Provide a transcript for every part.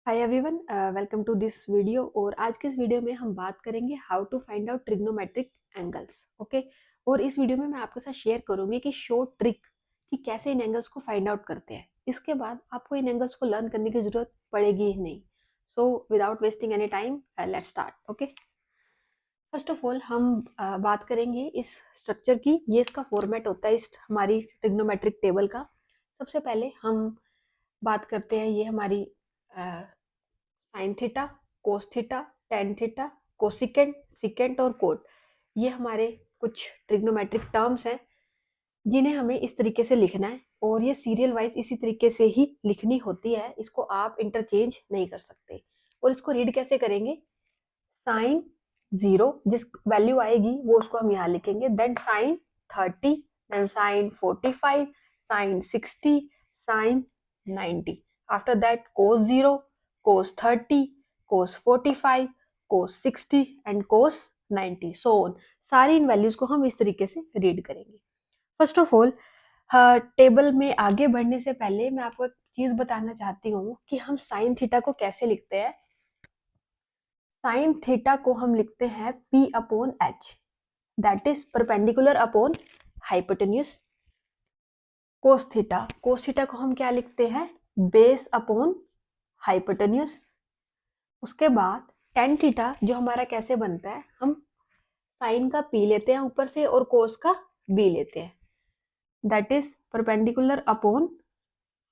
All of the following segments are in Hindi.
Hi everyone, welcome to this video. और आज के इस वीडियो में हम बात करेंगे how to find out trigonometric angles. Okay. और इस वीडियो में मैं आपके साथ शेयर करूंगी कि शॉर्ट ट्रिक कि कैसे इन एंगल्स को फाइंड आउट करते हैं। इसके बाद आपको इन एंगल्स को लर्न करने की जरूरत पड़ेगी ही नहीं। So without wasting any time, let's start. Okay. First of all हम बात करेंगे इस स्ट्रक्चर की। ये इसका फॉर्मेट होता है इस हमारी ट्रिग्नोमेट्रिक टेबल का। सबसे पहले हम बात करते हैं ये हमारी sine theta, cos theta, tan theta, cosecant, secant और कोट। ये हमारे कुछ ट्रिग्नोमेट्रिक टर्म्स हैं जिन्हें हमें इस तरीके से लिखना है, और ये सीरियल वाइज इसी तरीके से ही लिखनी होती है। इसको आप इंटरचेंज नहीं कर सकते। और इसको रीड कैसे करेंगे? साइन 0 जिस वैल्यू आएगी वो उसको हम यहाँ लिखेंगे, then sine 30, then sine 45, sine 60, sine 90। After that cos 0, cos 30, cos 45, cos 60 and cos 90, so on. सारी इन वैल्यूज को हम इस तरीके से रीड करेंगे। फर्स्ट ऑफ ऑल, टेबल में आगे बढ़ने से पहले मैं आपको एक चीज बताना चाहती हूँ कि हम साइन थीटा को कैसे लिखते हैं। साइन थीटा को हम लिखते हैं P upon H, that is perpendicular upon hypotenuse. Cos theta को हम क्या लिखते हैं? Base upon hypotenuse. उसके बाद टेन थीटा जो हमारा कैसे बनता है, हम साइन का पी लेते हैं ऊपर से और कोस का बी लेते हैं, that is perpendicular upon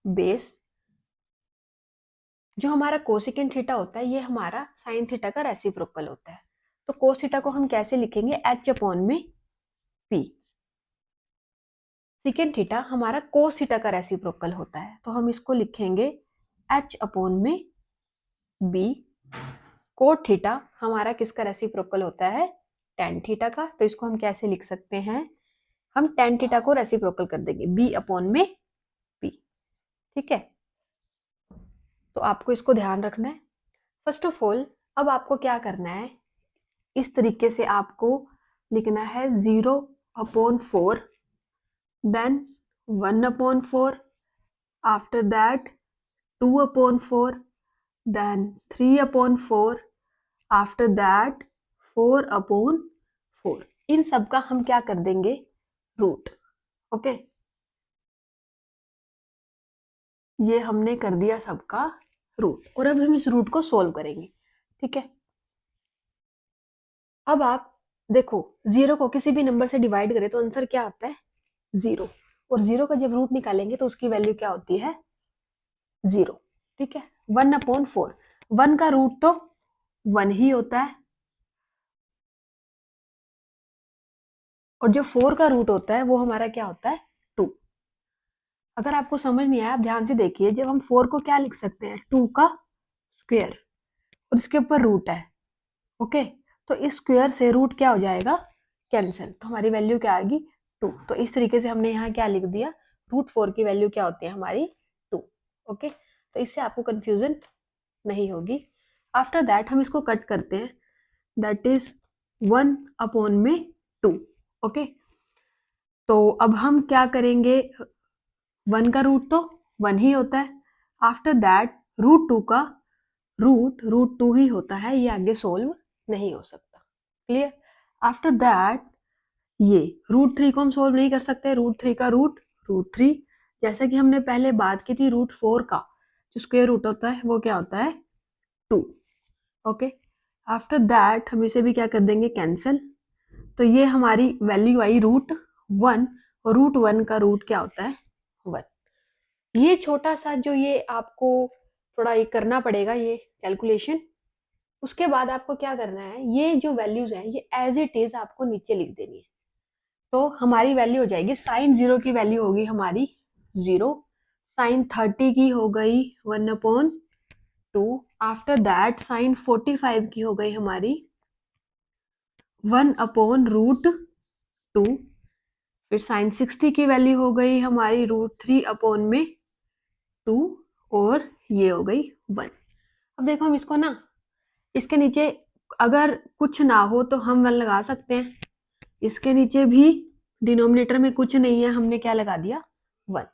base. जो हमारा कोसिकेंट थीटा होता है ये हमारा साइन थीटा का रेसिप्रोकल होता है। तो कोस थीटा को हम कैसे लिखेंगे? एच अपॉन में पी। सिकेंट थीटा हमारा कोस थीटा का रेसिप्रोकल होता है, तो हम इसको लिखेंगे एच अपॉन में बी। कोट थीटा हमारा किसका रेसिप्रोकल होता है? टेन थीटा का, तो इसको हम कैसे लिख सकते हैं? हम टेन थीटा को रेसिप्रोकल कर देंगे बी अपॉन में पी। ठीक है, तो आपको इसको ध्यान रखना है। फर्स्ट ऑफ ऑल, अब आपको क्या करना है, इस तरीके से आपको लिखना है 0 upon 4, then 1 upon 4, after that 2 upon 4, then 3 upon 4, after that 4 upon 4। इन सब का हम क्या कर देंगे? रूट। ओके, ये हमने कर दिया सबका रूट, और अब हम इस रूट को सोल्व करेंगे। ठीक है, अब आप देखो, 0 को किसी भी नंबर से डिवाइड करें तो आंसर क्या आता है? 0। और 0 का जब रूट निकालेंगे तो उसकी वैल्यू क्या होती है? 0। ठीक है, 1 अपॉन 4, 1 का रूट तो 1 ही होता है, और जो 4 का रूट होता है वो हमारा क्या होता है? 2। अगर आपको समझ नहीं आया, आप ध्यान से देखिए, जब हम 4 को क्या लिख सकते हैं? 2 का स्क्वायर, और इसके ऊपर रूट है। ओके, तो इस स्क्वायर से रूट क्या हो जाएगा? कैंसिल, तो हमारी वैल्यू क्या आएगी? 2। तो इस तरीके से हमने यहाँ क्या लिख दिया? रूट 4 की वैल्यू क्या होती है हमारी? 2। ओके, तो इससे आपको कंफ्यूजन नहीं होगी। आफ्टर दैट हम इसको कट करते हैं, दैट इज 1 अपॉन में 2। ओके, तो अब हम क्या करेंगे? 1 का रूट तो 1 ही होता है, आफ्टर दैट रूट 2 का रूट 2 ही होता है, ये आगे सोल्व नहीं हो सकता। क्लियर? आफ्टर दैट ये रूट 3 को हम सोल्व नहीं कर सकते, रूट 3 का रूट 3। जैसे कि हमने पहले बात की थी, रूट 4 का जो स्क्वायर रूट होता है वो क्या होता है? 2। ओके, आफ्टर दैट हम इसे भी क्या कर देंगे? कैंसिल। तो ये हमारी वैल्यू आई रूट 1, और रूट 1 का रूट क्या होता है? 1। ये छोटा सा जो ये आपको थोड़ा ये करना पड़ेगा ये कैलकुलेशन। उसके बाद आपको क्या करना है, ये जो वैल्यूज हैं ये एज इट इज आपको नीचे लिख देनी है। तो हमारी वैल्यू हो जाएगी, साइन 0 की वैल्यू होगी हमारी 0, साइन 30 की हो गई 1 अपॉन 2, आफ्टर दैट साइन 45 की हो गई हमारी 1 अपॉन रूट 2, फिर साइन 60 की वैल्यू हो गई हमारी रूट 3 अपॉन में 2, और ये हो गई 1। अब देखो, हम इसको ना इसके नीचे अगर कुछ ना हो तो हम 1 लगा सकते हैं, इसके नीचे भी डिनोमिनेटर में कुछ नहीं है, हमने क्या लगा दिया? 1।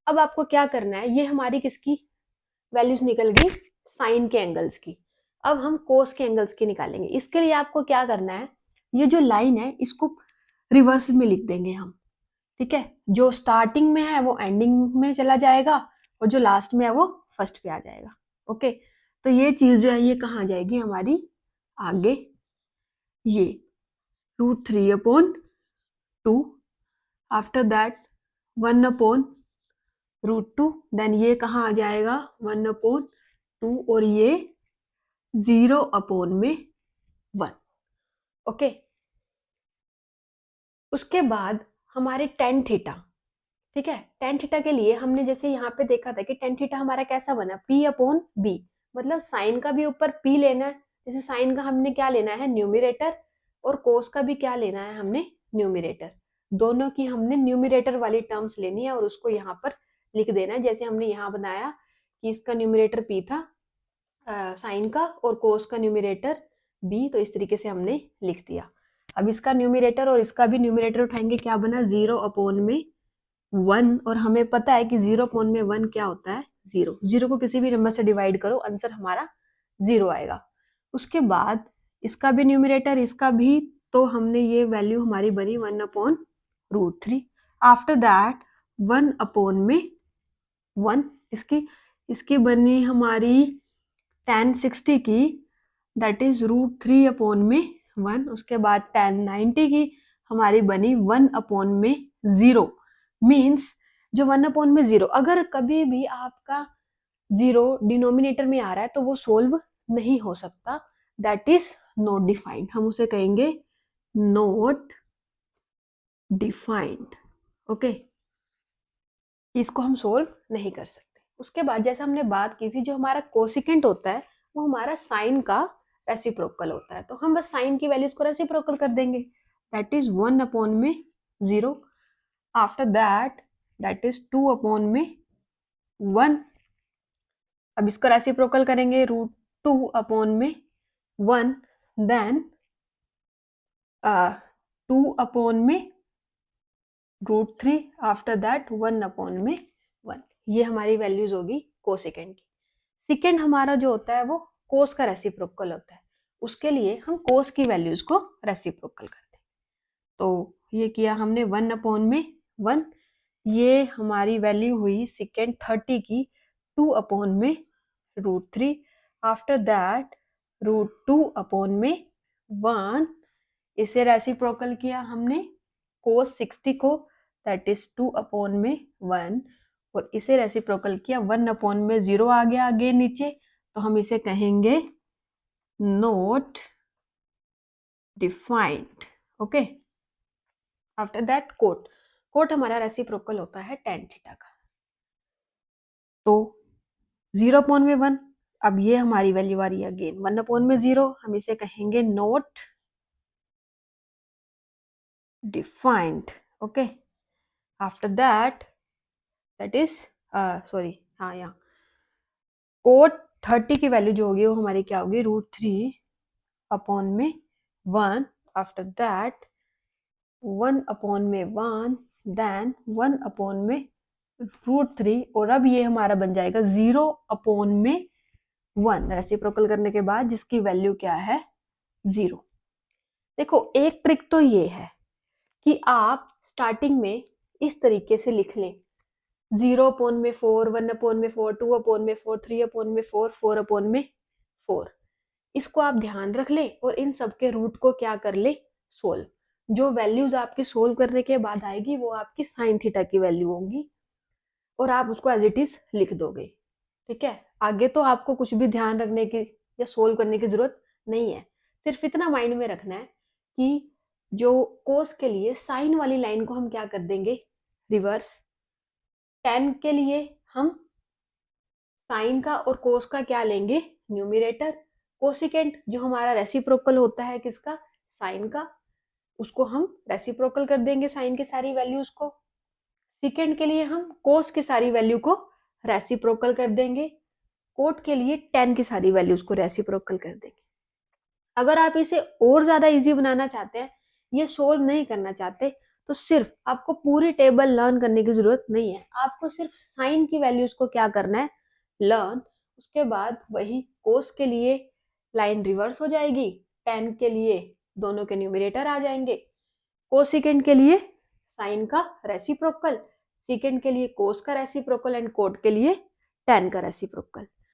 अब आपको क्या करना है, ये हमारी किसकी वैल्यूज निकल गई साइन के एंगल्स की। अब हम कोस के एंगल्स की निकालेंगे। इसके लिए आपको क्या करना है, ये जो लाइन है इसको रिवर्स में लिख देंगे हम, ठीक है। जो स्टार्टिंग में है वो एंडिंग में चला जाएगा और जो लास्ट में है वो फर्स्ट पे आ जाएगा। ओके, तो ये चीज जो है ये कहाँ जाएगी हमारी आगे, ये √3/2, आफ्टर दैट 1/√2, देन ये कहाँ आ जाएगा 1/2 और ये 0/1। ओके, उसके बाद हमारे टेन थीटा, ठीक है। टेन थीटा के लिए हमने जैसे यहाँ पे देखा था कि टेन थीटा हमारा कैसा बना, P/B, मतलब साइन का भी ऊपर P लेना है। जैसे साइन का हमने क्या लेना है न्यूमिरेटर, और कोस का भी क्या लेना है हमने न्यूमिरेटर। दोनों की हमने न्यूमिरेटर वाली टर्म्स लेनी है और उसको यहाँ पर लिख देना है। जैसे हमने यहाँ बनाया कि इसका न्यूमिरेटर P था साइन का, और कोस का न्यूमिरेटर B, तो इस तरीके से हमने लिख दिया। अब इसका न्यूमिरेटर और इसका भी न्यूमिरेटर उठाएंगे, क्या बना 0/1, और हमें पता है कि 0/1 क्या होता है 0। 0 को किसी भी नंबर से डिवाइड करो, आंसर हमारा 0 आएगा। उसके बाद इसका भी न्यूमिरेटर इसका भी, तो हमने ये वैल्यू हमारी बनी 1/√3। आफ्टर दैट 1/1, इसकी बनी हमारी tan 60 की, दैट इज √3/1। उसके बाद tan 90 की हमारी बनी 1/0, मीन्स जो 1/0, अगर कभी भी आपका 0 डिनोमिनेटर में आ रहा है तो वो सोल्व नहीं हो सकता, दैट इज नॉट डिफाइंड। हम उसे कहेंगे नॉट डिफाइंड। ओके, इसको हम सोल्व नहीं कर सकते। उसके बाद जैसे हमने बात की थी, जो हमारा कोसिकेंट होता है वो हमारा साइन का रेसिप्रोकल होता है, तो हम बस साइन की वैल्यूज को रेसिप्रोकल कर देंगे, that is 1/0। After that is 2/1। अब इसका रेसिप्रोकल करेंगे √2/1, देन 2/√3, आफ्टर दैट 1/1। ये हमारी वैल्यूज होगी कोसिकेंट की। सिकेंड हमारा जो होता है वो कोस का रेसिप्रोकल होता है, उसके लिए हम कोस की वैल्यूज को रेसिप्रोकल करते हैं। तो ये किया हमने 1/1, ये हमारी वैल्यू हुई सिकेंड 30 की 2/√3। आफ्टर दैट √2/1, इसे रेसिप्रोकल किया हमने कोस 60 को, दैट इज 2/1, और इसे रेसिप्रोकल किया 1/0 आ गया आगे नीचे, तो हम इसे कहेंगे not defined. Okay, after that cot हमारा रेसिप्रोकल होता है tan थीटा का। तो 0/1, अब ये हमारी वैल्यू आ रही है अगेन 1/0, हम इसे कहेंगे not defined. Okay, after that is sorry, हाँ, यहाँ कोट 30 की वैल्यू जो होगी वो हमारी क्या होगी √3/1। आफ्टर दैट 1/1, देन 1/√3, और अब ये हमारा बन जाएगा 0/1 रेसिप्रोकल करने के बाद, जिसकी वैल्यू क्या है 0। देखो एक ट्रिक तो ये है कि आप स्टार्टिंग में इस तरीके से लिख लें 0/4, 1/4, 2/4, 3/4, 4/4। इसको आप ध्यान रख ले और इन सब के रूट को क्या कर ले सोल्व। जो वैल्यूज आपकी सोल्व करने के बाद आएगी वो आपकी साइन थीटा की वैल्यू होंगी, और आप उसको एज इट इज लिख दोगे, ठीक है। आगे तो आपको कुछ भी ध्यान रखने की या सोल्व करने की जरूरत नहीं है, सिर्फ इतना माइंड में रखना है कि जो कोस के लिए साइन वाली लाइन को हम क्या कर देंगे रिवर्स, टेन के लिए हम साइन का और कोस का क्या लेंगे न्यूमिरेटर, कोसिकेंट जो हमारा रेसिप्रोकल होता है किसका साइन का, उसको हम रेसिप्रोकल कर देंगे साइन की सारी वैल्यूज को। सेकेंड के लिए हम कोस की सारी वैल्यू को रेसिप्रोकल कर देंगे, कोट के लिए टेन की सारी वैल्यूज को रेसिप्रोकल कर देंगे। अगर आप इसे और ज्यादा इजी बनाना चाहते हैं, ये सोल्व नहीं करना चाहते, तो सिर्फ आपको पूरी टेबल लर्न करने की जरूरत नहीं है, आपको सिर्फ साइन की वैल्यूज को क्या करना है लर्न, उसके बाद वही कोस के लिए लाइन रिवर्स हो जाएगी, टेन के लिए दोनों के न्यूमरेटर आ जाएंगे, कोसिकेंड के लिए साइन का रेसिप्रोकल, सीकेंड के लिए कोस का रेसिप्रोकल एंड कोट के लिए टेन का रेसिप्रोकल।